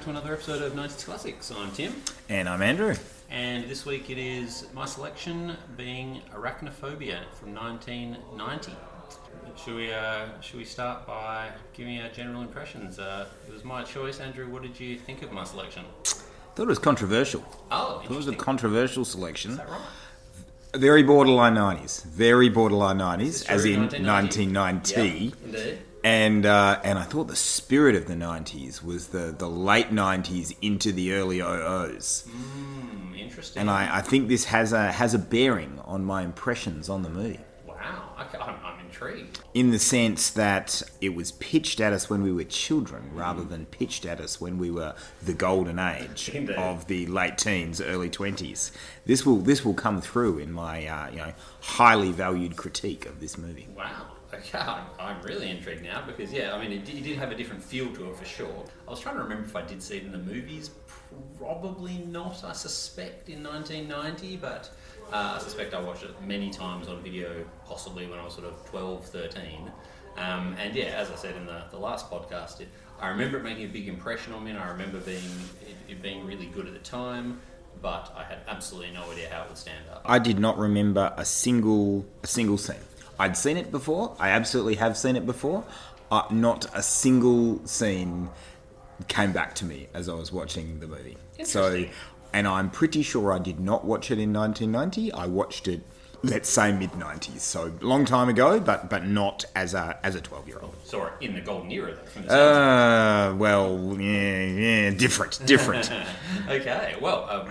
back to another episode of 90s Classics. I'm Tim. And I'm Andrew. And this week it is my selection being Arachnophobia from 1990. Should we start by giving our general impressions? It was my choice. Andrew, what did you think of my selection? Thought it was controversial. Oh, It was a controversial selection. Is that right? Very borderline 90s. Very borderline 90s, as in 1990. 1990. Yep, indeed. And I thought the spirit of the 90s was the late 90s into the early 00s. Interesting. And I think this has a bearing on my impressions on the movie. Wow, I'm intrigued. In the sense that it was pitched at us when we were children rather than pitched at us when we were the golden age Indeed. of the late teens, early 20s. This will come through in my highly valued critique of this movie. Wow. Okay, I'm really intrigued now because, it did have a different feel to it for sure. I was trying to remember if I did see it in the movies. Probably not, I suspect, in 1990, but I suspect I watched it many times on video, possibly when I was sort of 12, 13. As I said in the last podcast, I remember it making a big impression on me, and I remember it being really good at the time, but I had absolutely no idea how it would stand up. I did not remember a single scene. I'd seen it before. I absolutely have seen it before. Not a single scene came back to me as I was watching the movie. Interesting. And I'm pretty sure I did not watch it in 1990. I watched it, let's say, mid-90s. So a long time ago, but not as a 12-year-old. Saw it in the golden era, though, from the sounds different. Okay, well,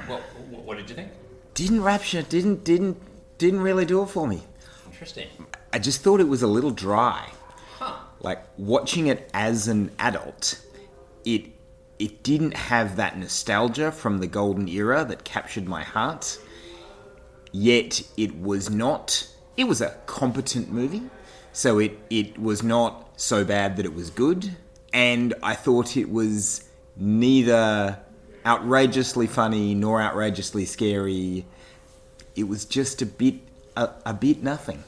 what did you think? Didn't rapture, didn't really do it for me. Interesting. I just thought it was a little dry. Huh. Like, watching it as an adult, it didn't have that nostalgia from the golden era that captured my heart. Yet it was a competent movie. So it was not so bad that it was good. And I thought it was neither outrageously funny nor outrageously scary. It was just a bit nothing.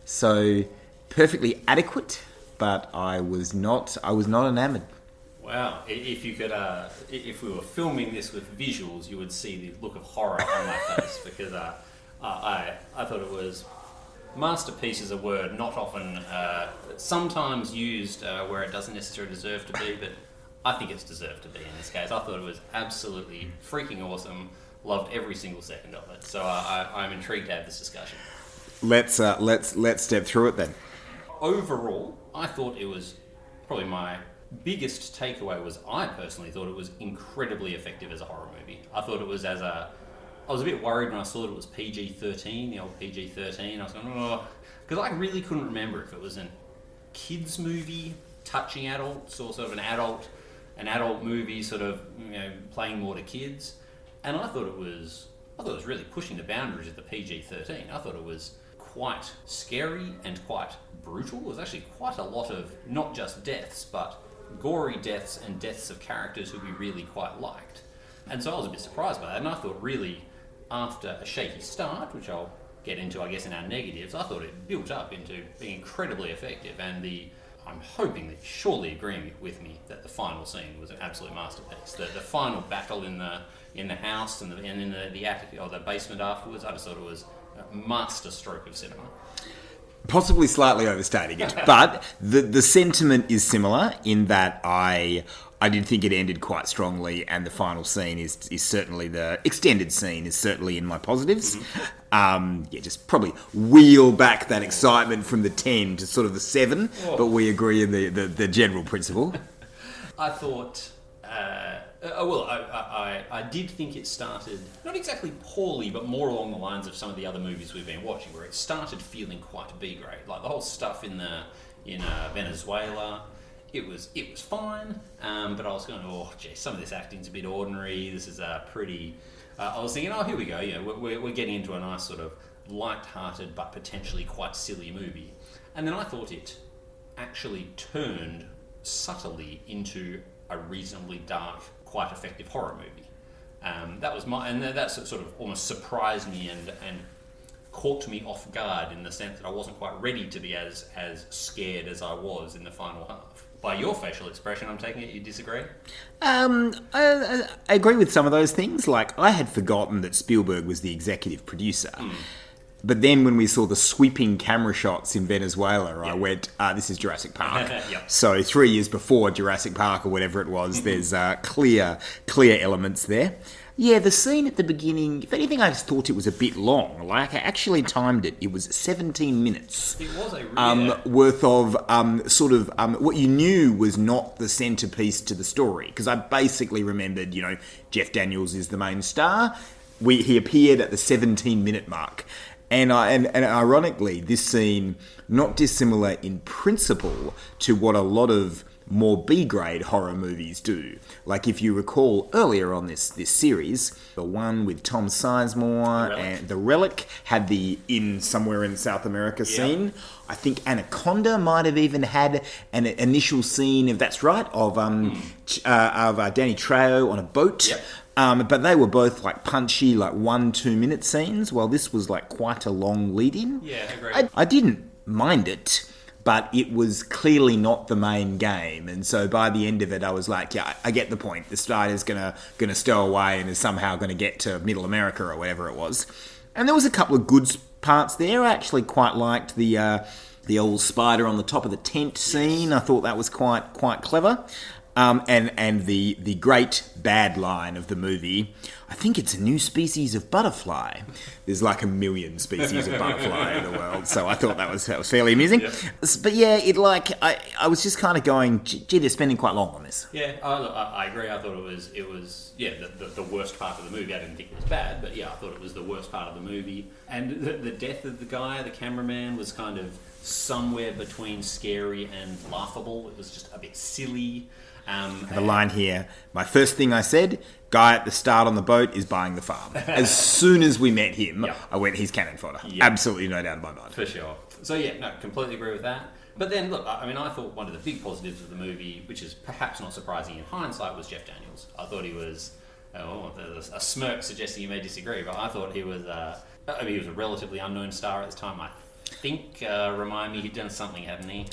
So perfectly adequate, but I was not enamored. Wow, if you could, if we were filming this with visuals, you would see the look of horror on my face because I thought it was masterpiece is a word not often, sometimes used where it doesn't necessarily deserve to be, but I think it's deserved to be in this case. I thought it was absolutely freaking awesome. Loved every single second of it. So I'm intrigued to have this discussion. Let's step through it then. Overall, I thought it was probably my biggest takeaway was I personally thought it was incredibly effective as a horror movie. I thought it was I was a bit worried when I saw that it was PG-13, the old PG-13. I was going, because I really couldn't remember if it was a kids movie touching adults or sort of an adult movie sort of playing more to kids. And I thought it was really pushing the boundaries of the PG-13. I thought it was quite scary and quite brutal. There was actually quite a lot of not just deaths, but gory deaths and deaths of characters who we really quite liked. And so I was a bit surprised by that, and I thought really, after a shaky start, which I'll get into, I guess, in our negatives, I thought it built up into being incredibly effective, and I'm hoping that you surely agree with me that the final scene was an absolute masterpiece. The final battle in the house and in the attic or the basement afterwards, I just thought it was a master stroke of cinema. Possibly slightly overstating it, but the sentiment is similar in that I did think it ended quite strongly, and the final scene is certainly, the extended scene is certainly in my positives. Mm-hmm. Just probably wheel back that excitement from the 10 to sort of the 7, but we agree in the general principle. I thought, I did think it started, not exactly poorly, but more along the lines of some of the other movies we've been watching, where it started feeling quite B-grade. Like the whole stuff in Venezuela, it was fine, but I was going, some of this acting's a bit ordinary. This is pretty. I was thinking, here we go. We're getting into a nice sort of light-hearted but potentially quite silly movie. And then I thought it actually turned subtly into a reasonably dark, quite effective horror movie. That was that sort of almost surprised me and caught me off guard in the sense that I wasn't quite ready to be as scared as I was in the final half. By your facial expression, I'm taking it you disagree? I agree with some of those things. Like, I had forgotten that Spielberg was the executive producer. But then when we saw the sweeping camera shots in Venezuela, I went, this is Jurassic Park. So 3 years before Jurassic Park or whatever it was, there's clear elements there. Yeah, the scene at the beginning, if anything, I just thought it was a bit long. Like, I actually timed it. It was 17 minutes. It was a really... worth of what you knew was not the centrepiece to the story. Because I basically remembered, Jeff Daniels is the main star. He appeared at the 17-minute mark. And ironically, this scene, not dissimilar in principle to what a lot of more B-grade horror movies do. Like, if you recall earlier on this series, the one with Tom Sizemore and The Relic had the somewhere in South America scene. I think Anaconda might have even had an initial scene, if that's right, of Danny Trejo on a boat. But they were both like punchy, like 1-2 minute scenes, while this was like quite a long lead-in. Yeah, agreed. I didn't mind it, but it was clearly not the main game. And so by the end of it, I was like, yeah, I get the point. The spider's gonna stow away and is somehow going to get to Middle America or whatever it was. And there was a couple of good parts there. I actually quite liked the old spider on the top of the tent scene. I thought that was quite clever. And the great bad line of the movie, I think it's a new species of butterfly. There's like 1 million species of butterfly in the world, so I thought that was fairly amusing. But yeah, I was just kind of going, gee, they're spending quite long on this. Yeah, I agree. I thought it was the worst part of the movie. I didn't think it was bad, but yeah, I thought it was the worst part of the movie. And the death of the guy, the cameraman, was kind of somewhere between scary and laughable. It was just a bit silly. The line here, my first thing I said, guy at the start on the boat is buying the farm. As soon as we met him, I went, he's cannon fodder. Absolutely no doubt in my mind. For sure. So yeah, no, completely agree with that. But then, look, I mean, I thought one of the big positives of the movie, which is perhaps not surprising in hindsight, was Jeff Daniels. I thought he was, there's a smirk suggesting you may disagree, but I thought he was, he was a relatively unknown star at the time. I think, remind me, he'd done something, hadn't he?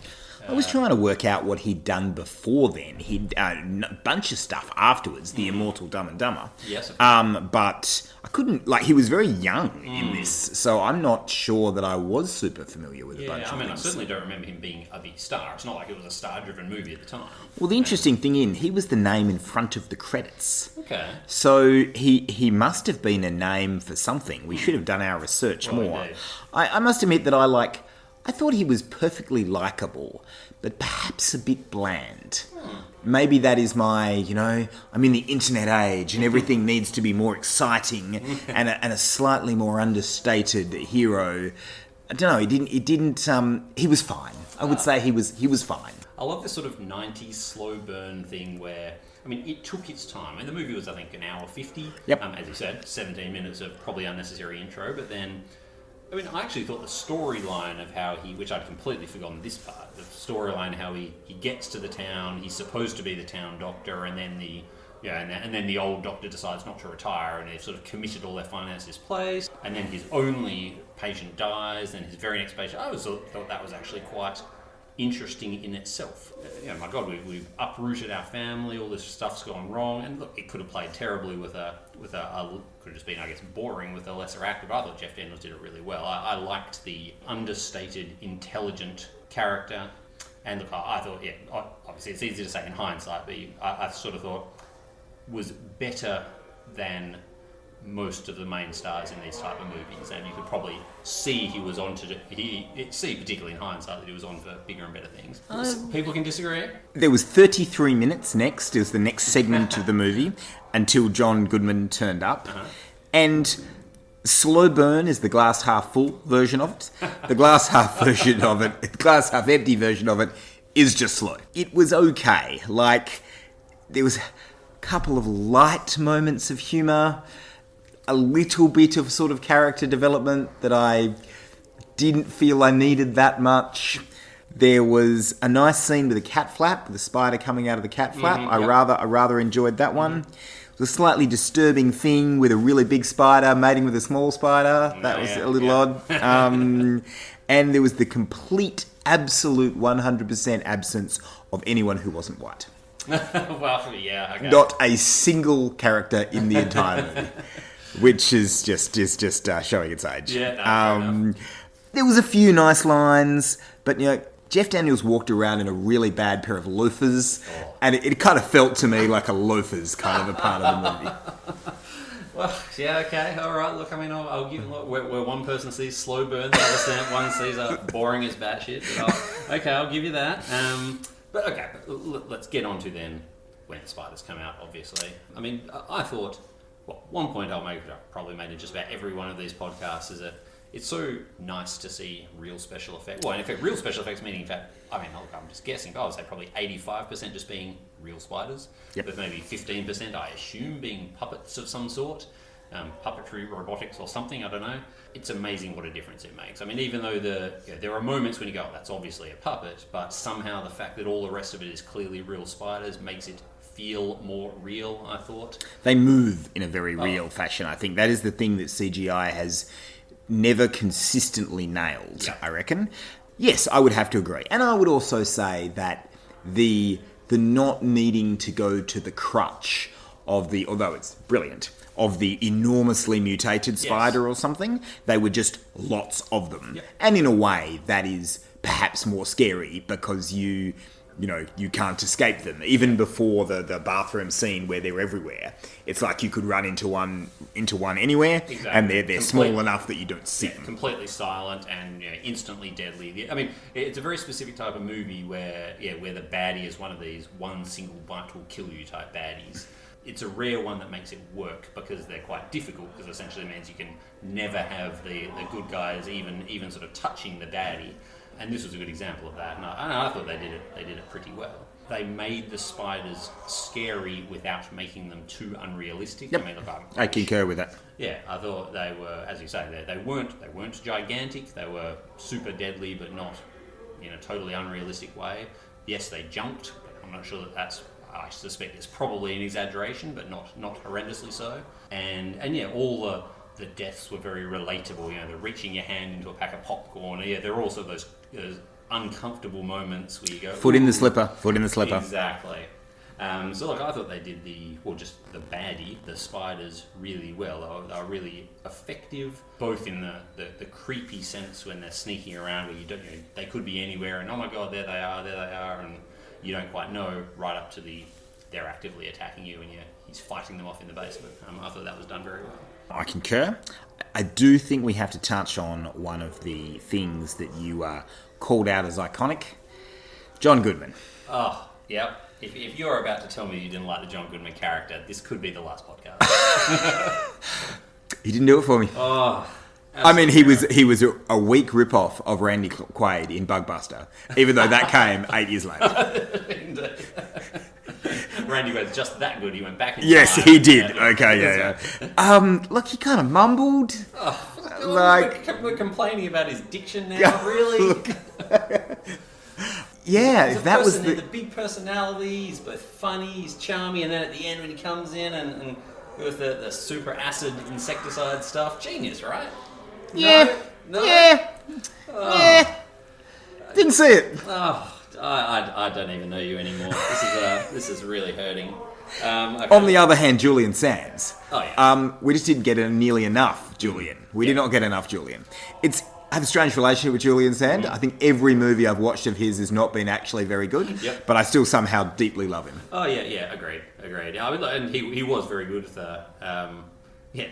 I was trying to work out what he'd done before then. He'd done a bunch of stuff afterwards, The Immortal Dumb and Dumber. Yes. But I couldn't, he was very young in this, so I'm not sure that I was super familiar with a bunch of things. I certainly don't remember him being a big star. It's not like it was a star-driven movie at the time. Well, the interesting thing he was the name in front of the credits. Okay. So he must have been a name for something. We should have done our research more. Indeed. I must admit that I thought he was perfectly likeable, but perhaps a bit bland. Maybe that is my, I'm in the internet age and everything needs to be more exciting and a slightly more understated hero. I don't know, he was fine. I would say he was fine. I love this sort of 90s slow burn thing where, it took its time. The movie was, I think, 1:50. Yep. As you said, 17 minutes of probably unnecessary intro, but then... I actually thought the storyline of how which I'd completely forgotten this part, the storyline how he gets to the town, he's supposed to be the town doctor, and then the old doctor decides not to retire, and they've sort of committed all their finances place, and then his only patient dies, and his very next patient. I thought that was actually quite interesting in itself. My God, we've uprooted our family, all this stuff's gone wrong, and look, it could have played terribly with a could have just been, I guess, boring with a lesser actor, but I thought Jeff Daniels did it really well. I liked the understated, intelligent character, and look, I thought, obviously it's easy to say in hindsight, but I sort of thought was better than most of the main stars in these type of movies, and you could probably see he was on to see, particularly in hindsight, that he was on for bigger and better things. People can disagree. There was 33 minutes next. It was the next segment of the movie until John Goodman turned up, and slow burn is the glass half full version of it. The glass half version of it, the glass half empty version of it, is just slow. It was okay. There was a couple of light moments of humour. A little bit of sort of character development that I didn't feel I needed that much. There was a nice scene with a cat flap, with a spider coming out of the cat flap. I rather enjoyed that one. was a slightly disturbing thing with a really big spider mating with a small spider. That was a little odd. And there was the complete, absolute 100% absence of anyone who wasn't white. Well, yeah, okay. Not a single character in the entire movie, which is just showing its age. Yeah, there was a few nice lines, but Jeff Daniels walked around in a really bad pair of loafers, and it kind of felt to me like a loafers kind of a part of the movie. Well, yeah, okay, all right. Look, I mean, I'll give where one person sees slow burn, the other one sees boring as batshit. I'll give you that. But let's get on to then when spiders come out, obviously. I mean, I thought, one point I've probably made in just about every one of these podcasts is that it's so nice to see real special effects. Well, in fact, real special effects meaning, in fact, I'm just guessing, but I would say probably 85% just being real spiders, with maybe 15%, I assume, being puppets of some sort. Puppetry, robotics or something, I don't know. It's amazing what a difference it makes. I mean, even though there are moments when you go, that's obviously a puppet, but somehow the fact that all the rest of it is clearly real spiders makes it feel more real, I thought. They move in a very real fashion. I think that is the thing that CGI has never consistently nailed, I reckon. Yes, I would have to agree. And I would also say that the not needing to go to the crutch of although it's brilliant, of the enormously mutated spider or something. They were just lots of them. Yep. And in a way, that is perhaps more scary because you can't escape them. Even before the bathroom scene where they're everywhere, it's like you could run into one anywhere, and they're small enough that you don't see them. Completely silent and instantly deadly. I mean, it's a very specific type of movie where the baddie is one of these one single bite will kill you type baddies. It's a rare one that makes it work because they're quite difficult, because essentially it means you can never have the good guys even sort of touching the baddie. And this was a good example of that. And I thought they did it pretty well. They made the spiders scary without making them too unrealistic. Yep. I mean, look, I concur with that. Yeah, I thought they were, as you say, they weren't gigantic. They were super deadly, but not in a totally unrealistic way. Yes, they jumped, but I'm not sure that's. I suspect it's probably an exaggeration, but not horrendously so. And all the deaths were very relatable. The reaching your hand into a pack of popcorn. Yeah, there are also those uncomfortable moments where you go, foot in the slipper. Exactly. So I thought they did the baddie, the spiders, really well. They were really effective, both in the creepy sense when they're sneaking around, where they could be anywhere, and oh my god, there they are, and you don't quite know, right up to they're actively attacking you and he's fighting them off in the basement. I thought that was done very well. I concur. I do think we have to touch on one of the things that you called out as iconic. John Goodman. Oh, yep. If you're about to tell me you didn't like the John Goodman character, this could be the last podcast. He didn't do it for me. Oh, I mean, he was a weak rip-off of Randy Quaid in Bugbuster, even though that came 8 years later. Indeed. Randy was just that good. He went back in Yes, time. he did. Okay, yeah. Look, he kind of mumbled. We're complaining about his diction now, really? Yeah, he's if that was the big personality. He's both funny, he's charming, and then at the end when he comes in and with the super acid insecticide stuff, genius, right? Yeah. No? Yeah. Oh. Yeah. Didn't see it. Oh, I don't even know you anymore. This is really hurting. Okay. On the other hand, Julian Sands. Oh yeah. We just didn't get nearly enough Julian. We did not get enough Julian. I have a strange relationship with Julian Sand. I think every movie I've watched of his has not been actually very good, but I still somehow deeply love him. Oh yeah, agreed. I mean, and he was very good with the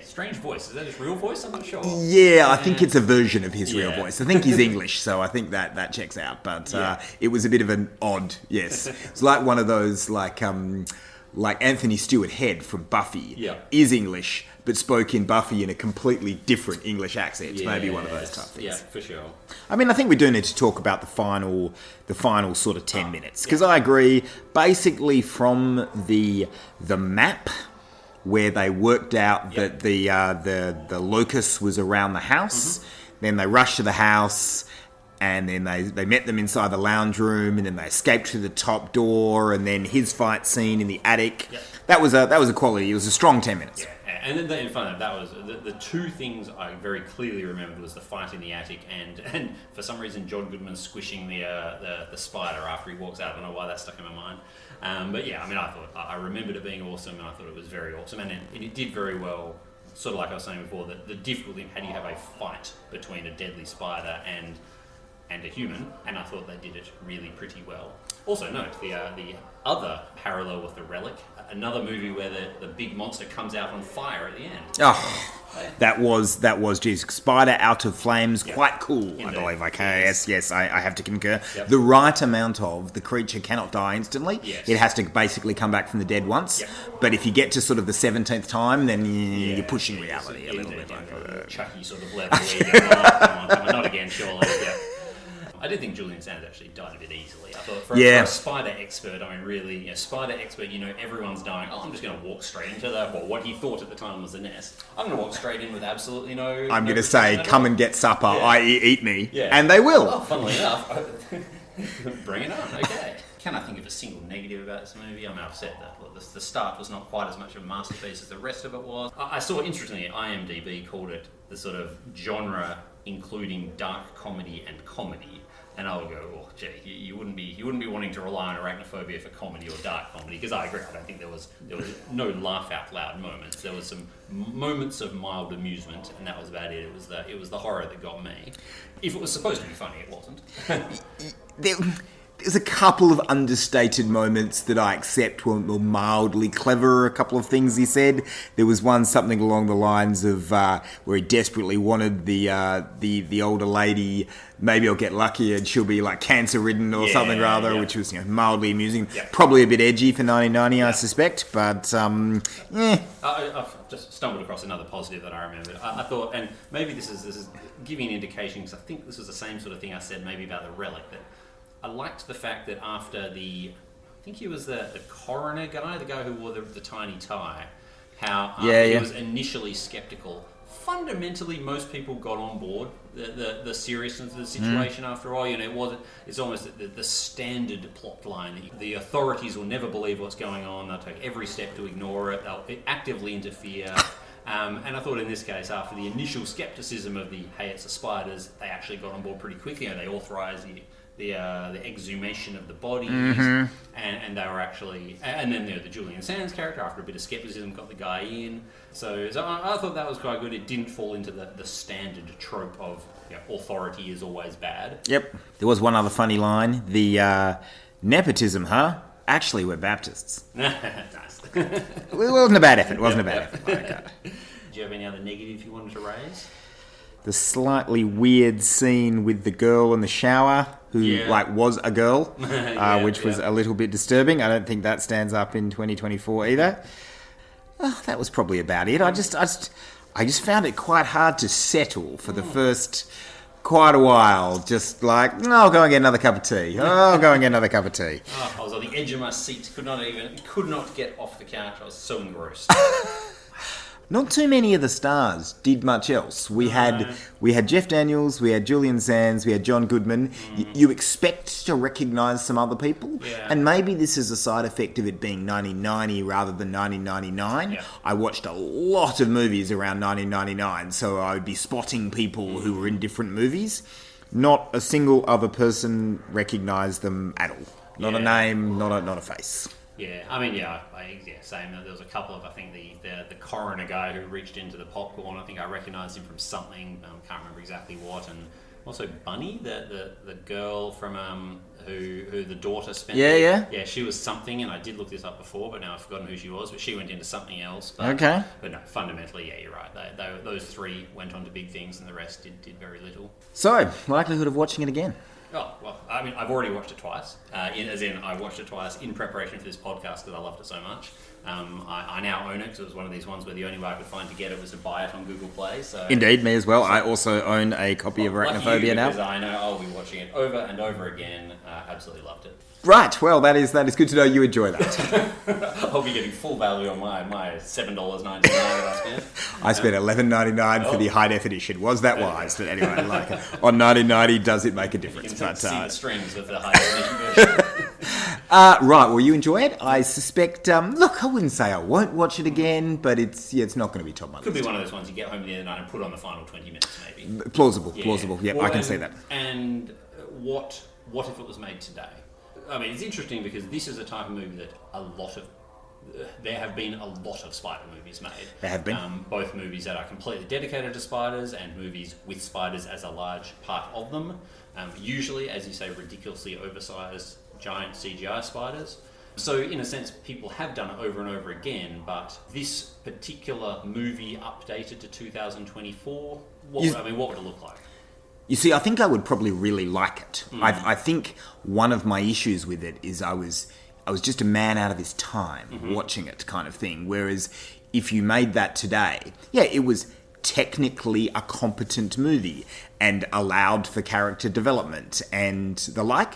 strange voice. Is that his real voice? I'm not sure. Yeah, I think it's a version of his real voice. I think he's English, so I think that checks out. But it was a bit of an odd, yes. It's like one of those, like Anthony Stewart Head from Buffy is English, but spoke in Buffy in a completely different English accent. Yes. Maybe one of those type things. Yeah, for sure. I mean, I think we do need to talk about the final sort of 10 minutes, because I agree. Basically, from the map where they worked out that the locus was around the house, then they rushed to the house, and then they met them inside the lounge room, and then they escaped through the top door, and then his fight scene in the attic. Yep. That was a quality. It was a strong 10 minutes. Yeah, and then in front of that was the two things I very clearly remembered was the fight in the attic and for some reason John Goodman squishing the spider after he walks out. I don't know why that stuck in my mind. But yeah, I mean, I remembered it being awesome, and I thought it was very awesome, and it did very well. Sort of like I was saying before, the difficulty, how do you have a fight between a deadly spider and a human, and I thought they did it really pretty well. Also note the other parallel with The Relic, another movie where the big monster comes out on fire at the end. Oh, that was geez, spider out of flames, Yep. quite cool, Indeed. I believe. Okay, yes, I have to concur. Yep. The right amount of the creature cannot die instantly. Yes. It has to basically come back from the dead once. Yep. But if you get to sort of the 17th time, then Yeah, you're pushing yeah, reality a little bit. Chucky sort of level where you go, come on, not again, surely. Yeah. I did think Julian Sands actually died a bit easily. I thought for a spider expert, I mean, really, spider expert, everyone's dying. Oh, I'm just going to walk straight into what he thought at the time was the nest. I'm going to walk straight in with absolutely no... I'm going to say, come and get supper, i.e. eat me, Yeah. and they will. Well, funnily enough, bring it on, okay. Can I think of a single negative about this movie? I'm upset that the start was not quite as much of a masterpiece as the rest of it was. I saw, interestingly, IMDb called it the sort of genre including dark comedy and comedy. And I would go, oh, gee, you wouldn't be wanting to rely on Arachnophobia for comedy or dark comedy, because I agree. I don't think there was no laugh out loud moments. There was some moments of mild amusement, and that was about it. It was the horror that got me. If it was supposed to be funny, it wasn't. There's a couple of understated moments that I accept were mildly clever. A couple of things he said. There was one something along the lines of where he desperately wanted the older lady. Maybe I'll get lucky and she'll be like cancer ridden or something rather, which was mildly amusing. Yeah. Probably a bit edgy for 1990, I suspect. But I've just stumbled across another positive that I remembered. I thought, and maybe this is giving an indication, because I think this was the same sort of thing I said maybe about The Relic, that I liked the fact that after I think he was the coroner guy, the guy who wore the tiny tie, how he was initially sceptical. Fundamentally, most people got on board the seriousness of the situation after all. It's almost the standard plot line. The authorities will never believe what's going on. They'll take every step to ignore it. They'll actively interfere. And I thought in this case, after the initial skepticism of hey, it's the spiders, they actually got on board pretty quickly. They authorised the exhumation of the bodies, and they were actually, and then the Julian Sands character, after a bit of skepticism, got the guy in. So I thought that was quite good. It didn't fall into the standard trope of authority is always bad. Yep. There was one other funny line. The nepotism, huh? Actually, we're Baptists. Nice. It wasn't a bad effort. Okay. Do you have any other negatives you wanted to raise? The slightly weird scene with the girl in the shower, who was a girl, which was a little bit disturbing. I don't think that stands up in 2024 either. That was probably about it. I just found it quite hard to settle for the first quite a while. Just like, I'll go and get another cup of tea. I was on the edge of my seat. Could not get off the couch. I was so engrossed. Not too many of the stars did much else. We had Jeff Daniels, we had Julian Sands, we had John Goodman. You expect to recognise some other people, and maybe this is a side effect of it being 1990 rather than 1999. Yeah. I watched a lot of movies around 1999, so I would be spotting people who were in different movies. Not a single other person recognised them at all. Not a name, not a face. Yeah, I mean, same. There was a couple of, I think, the coroner guy who reached into the popcorn. I think I recognised him from something. Can't remember exactly what. And also Bunny, the girl from who the daughter spent. Yeah, she was something, and I did look this up before, but now I've forgotten who she was. But she went into something else. But no, fundamentally, you're right. Those three went on to big things, and the rest did very little. So, likelihood of watching it again? Oh, well, I mean, I've already watched it twice. I watched it twice in preparation for this podcast because I loved it so much. I now own it because it was one of these ones where the only way I could find to get it was to buy it on Google Play. So Indeed, me as well. I also own a copy of Arachnophobia now. Because I know I'll be watching it over and over again. Absolutely loved it. Right, well, that is good to know you enjoy that. I'll be getting full value on my $7.99 that I spent. I spent $11.99 for the high definition. Was that wise? But anyway, on 1990, does it make a difference? You can see the strings with the high definition version. Right, well, you enjoy it. I suspect, look, I wouldn't say I won't watch it again, but it's not going to be top of my list. Could be one of those ones you get home at the end of the night and put on the final 20 minutes, maybe. Plausible. Yeah, well, I can see that. And what if it was made today? I mean, it's interesting because this is a type of movie that there have been a lot of spider movies made. There have been. Both movies that are completely dedicated to spiders and movies with spiders as a large part of them. Usually, as you say, ridiculously oversized giant CGI spiders. So in a sense, people have done it over and over again, but this particular movie updated to 2024, what would it look like? You see, I think I would probably really like it. I think one of my issues with it is I was just a man out of his time watching it, kind of thing. Whereas if you made that today, yeah, it was technically a competent movie and allowed for character development and the like.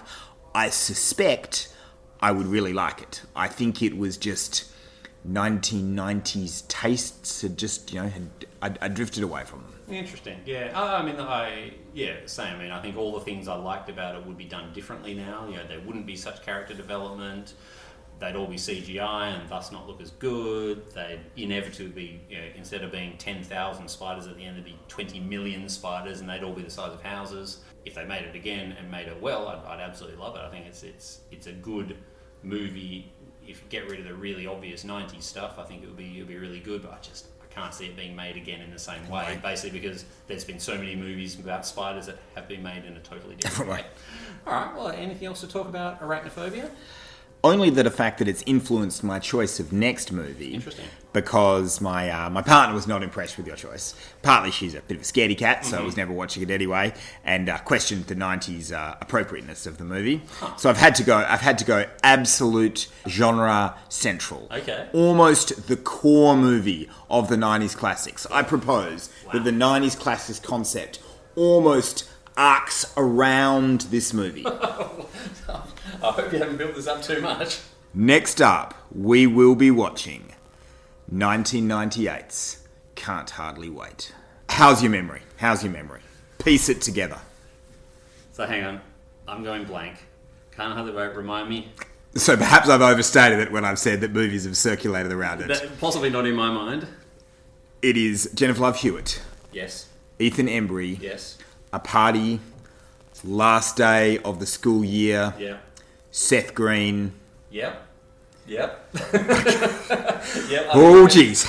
I suspect I would really like it. I think it was just 1990s tastes had just, I drifted away from them. Interesting. Yeah. Same. I mean, I think all the things I liked about it would be done differently now. There wouldn't be such character development. They'd all be CGI and thus not look as good. They'd inevitably be, instead of being 10,000 spiders at the end, there'd be 20 million spiders and they'd all be the size of houses. If they made it again and made it well, I'd absolutely love it. I think it's a good movie. If you get rid of the really obvious 90s stuff, I think it would be really good, but I can't see it being made again in the same way, basically because there's been so many movies about spiders that have been made in a totally different way. All right, well, anything else to talk about Arachnophobia? Only the fact that it's influenced my choice of next movie. Interesting. Because my partner was not impressed with your choice. Partly she's a bit of a scaredy cat, so I was never watching it anyway, and questioned the 90s appropriateness of the movie. Huh. So I've had to go absolute genre central. Okay. Almost the core movie of the 90s classics. I propose that the 90s classics concept almost arcs around this movie. I hope you haven't built this up too much. Next up, we will be watching 1998's Can't Hardly Wait. How's your memory? Piece it together. So hang on, I'm going blank. Can't Hardly Wait, remind me. So perhaps I've overstated it when I've said that movies have circulated around it. Possibly not in my mind. It is Jennifer Love Hewitt. Yes. Ethan Embry. Yes. A party. Last day of the school year. Yeah. Seth Green. Yep. Oh, jeez.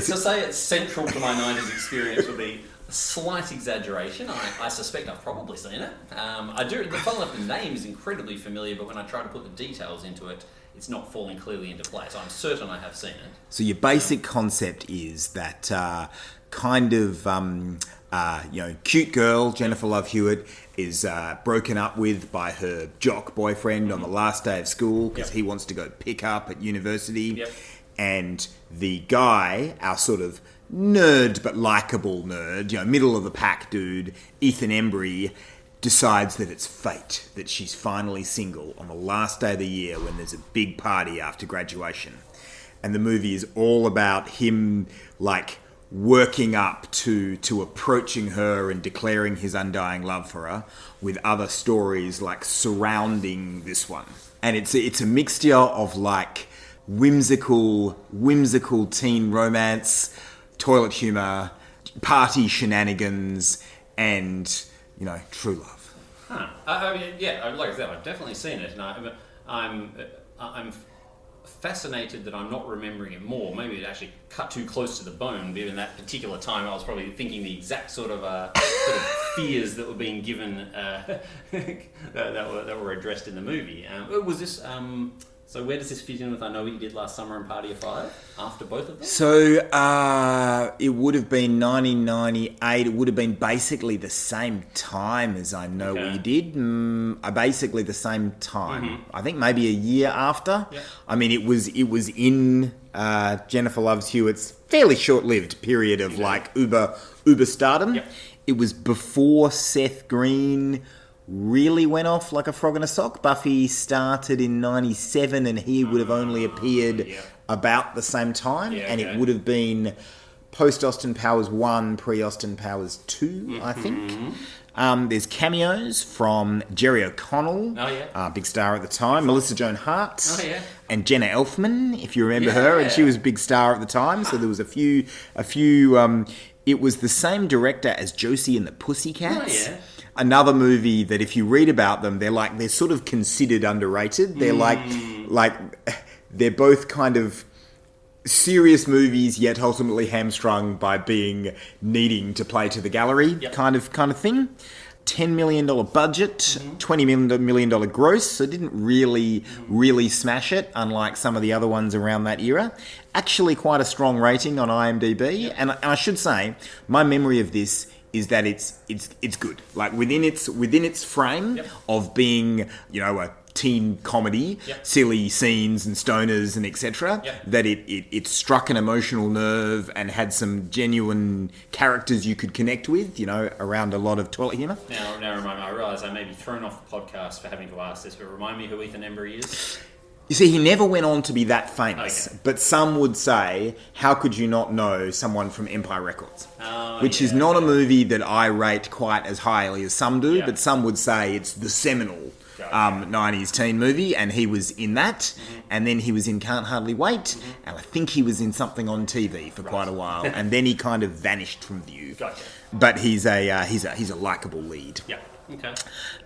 To say it's central to my 90s experience would be a slight exaggeration. I suspect I've probably seen it. I do. The fun enough, the name is incredibly familiar, but when I try to put the details into it, it's not falling clearly into place. I'm certain I have seen it. So your basic concept is that cute girl, Jennifer Love Hewitt, is broken up with by her jock boyfriend on the last day of school because he wants to go pick up at university. Yep. And the guy, our sort of nerd but likeable nerd, middle of the pack dude, Ethan Embry, decides that it's fate, that she's finally single on the last day of the year when there's a big party after graduation. And the movie is all about him, working up to approaching her and declaring his undying love for her, with other stories surrounding this one. And it's a mixture of whimsical teen romance, toilet humour, party shenanigans, and true love. Huh. Like I said, I've definitely seen it, and I'm fascinated that I'm not remembering it more. Maybe it actually cut too close to the bone. But in that particular time, I was probably thinking the exact sort of fears that were being given that were addressed in the movie. Was this So where does this fit in with I Know What You Did Last Summer and Party of Five, after both of them? So it would have been 1998. It would have been basically the same time as I Know What You Did. Basically the same time. I think maybe a year after. Yep. I mean, it was in Jennifer Love Hewitt's fairly short-lived period of like uber stardom. Yep. It was before Seth Green really went off like a frog in a sock. Buffy started in 97 and he would have only appeared about the same time. And it would have been post-Austin Powers 1, pre-Austin Powers 2, I think. There's cameos from Jerry O'Connell, big star at the time, Melissa Joan Hart, and Jenna Elfman, if you remember her, and she was a big star at the time. So there was a few. It was the same director as Josie and the Pussycats. Another movie that if you read about them, they're sort of considered underrated. They're like they're both kind of serious movies, yet ultimately hamstrung by needing to play to the gallery kind of thing. $10 million budget, $20 million gross, so it didn't really smash it, unlike some of the other ones around that era. Actually quite a strong rating on IMDb, and I should say, my memory of this is that it's good. Like within its frame of being, a teen comedy, silly scenes and stoners and etc. That it struck an emotional nerve and had some genuine characters you could connect with, around a lot of toilet humour. Now remind me, I realise I may be thrown off the podcast for having to ask this, but remind me who Ethan Embry is. You see, he never went on to be that famous, but some would say, how could you not know someone from Empire Records? Which is not a movie that I rate quite as highly as some do, but some would say it's the seminal 90s teen movie, and he was in that, and then he was in Can't Hardly Wait, and I think he was in something on TV for quite a while, and then he kind of vanished from view. But he's a likeable lead. Yeah. Okay.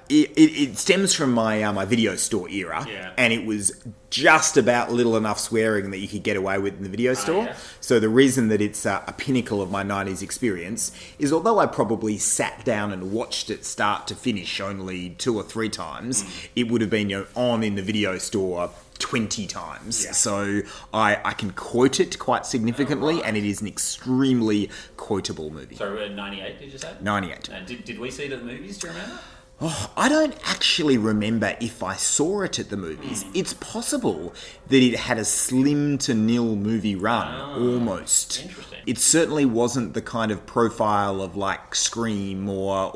It stems from my video store era, and it was just about little enough swearing that you could get away with in the video store. So the reason that it's a pinnacle of my 90s experience is, although I probably sat down and watched it start to finish only 2 or 3 times, it would have been on in the video store 20 times. So I can quote it quite significantly, and it is an extremely quotable movie. So 98, did you say? 98. Did we see it at the movies, do you remember? Oh, I don't actually remember if I saw it at the movies. It's possible that it had a slim to nil movie run, almost. Interesting. It certainly wasn't the kind of profile of like Scream or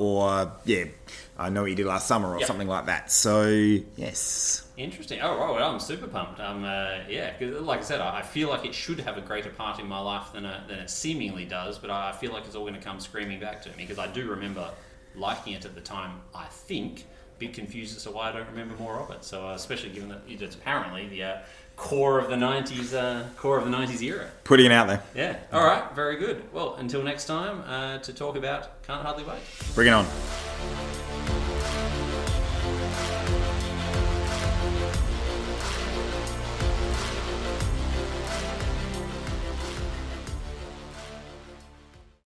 I Know What You Did Last Summer or something like that. So, yes. Interesting. Oh, right. Well, I'm super pumped. 'Cause like I said, I feel like it should have a greater part in my life than it seemingly does, but I feel like it's all going to come screaming back to me, because I do remember liking it at the time, I think. A bit confused as to why I don't remember more of it. So, especially given that it's apparently the core of the 90s era. Putting it out there. Yeah. All right. Very good. Well, until next time, to talk about Can't Hardly Wait. Bring it on.